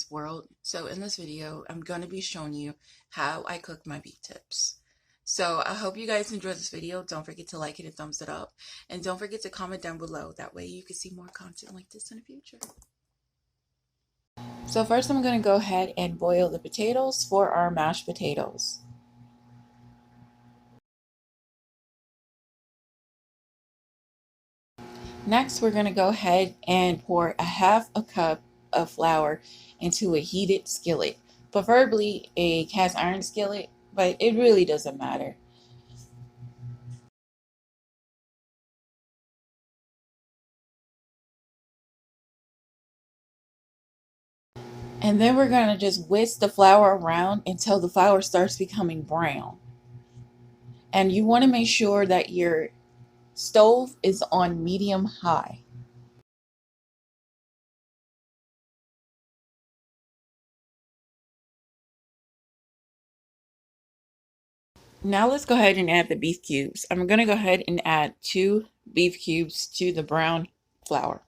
World. So in this video, I'm going to be showing you how I cook my beef tips. So I hope you guys enjoyed this video. Don't forget to like it and thumbs it up. And don't forget to comment down below. That way you can see more content like this in the future. So first I'm going to go ahead and boil the potatoes for our mashed potatoes. Next, we're going to go ahead and pour a half a cup of flour into a heated skillet, preferably a cast iron skillet, but it really doesn't matter. And then we're going to just whisk the flour around until the flour starts becoming brown. And you want to make sure that your stove is on medium high. Now let's go ahead and add the beef cubes. I'm going to go ahead and add 2 beef cubes to the brown flour.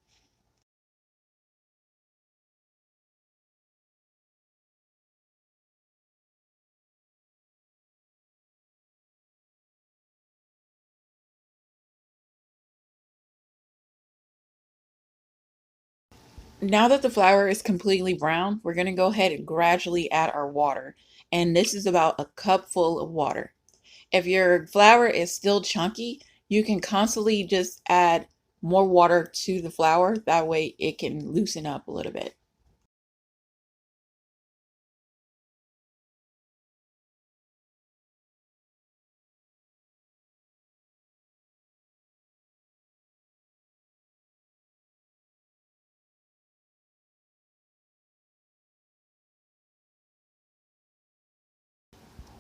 Now that the flour is completely brown, we're going to go ahead and gradually add our water. And this is about a cup full of water. If your flour is still chunky, you can constantly just add more water to the flour. That way it can loosen up a little bit.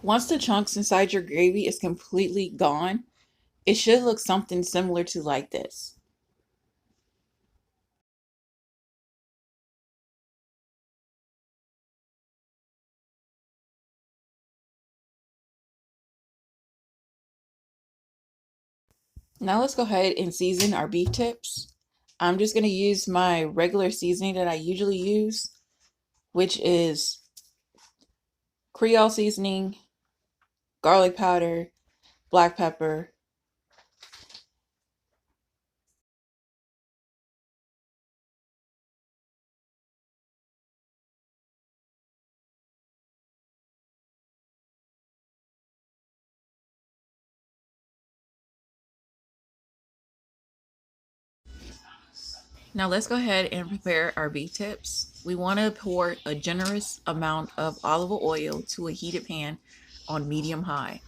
Once the chunks inside your gravy is completely gone, it should look something similar to like this. Now let's go ahead and season our beef tips. I'm just going to use my regular seasoning that I usually use, which is Creole seasoning, garlic powder, black pepper. Now let's go ahead and prepare our beef tips. We want to pour a generous amount of olive oil to a heated pan on medium high.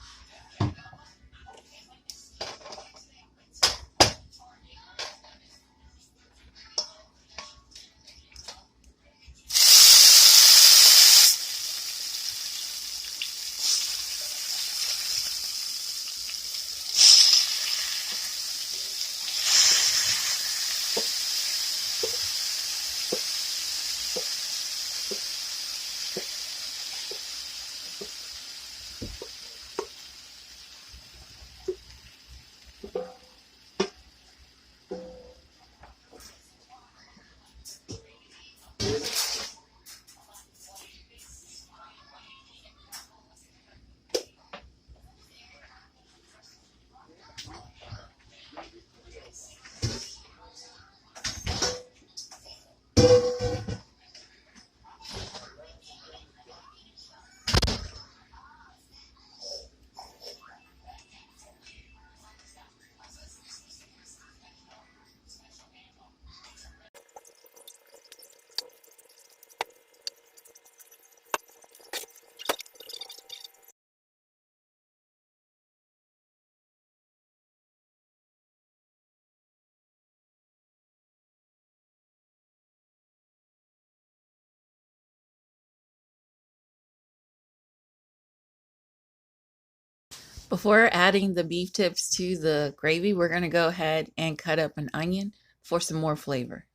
Before adding the beef tips to the gravy, we're going to go ahead and cut up an onion for some more flavor.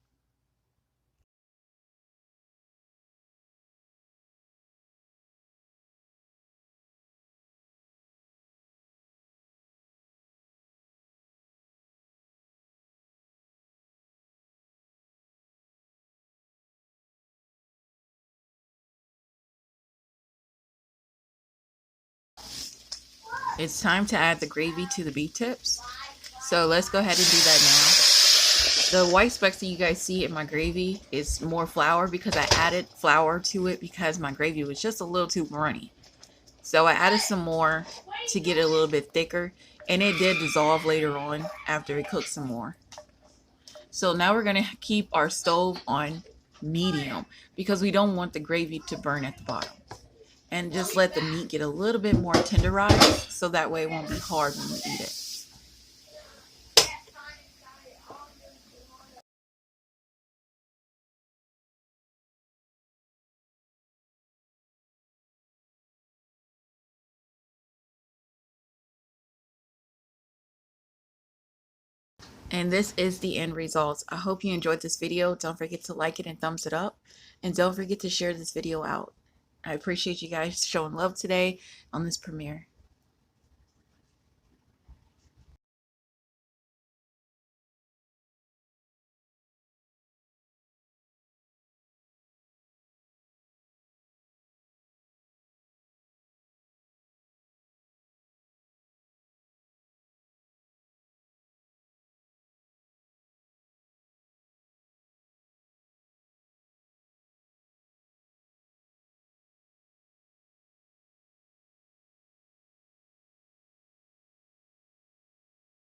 It's time to add the gravy to the beef tips. So let's go ahead and do that now. The white specks that you guys see in my gravy is more flour because I added flour to it because my gravy was just a little too runny. So I added some more to get it a little bit thicker, and it did dissolve later on after it cooked some more. So now we're going to keep our stove on medium because we don't want the gravy to burn at the bottom. And just let the meat get a little bit more tenderized so that way it won't be hard when you eat it. And this is the end results. I hope you enjoyed this video. Don't forget to like it and thumbs it up. And don't forget to share this video out. I appreciate you guys showing love today on this premiere.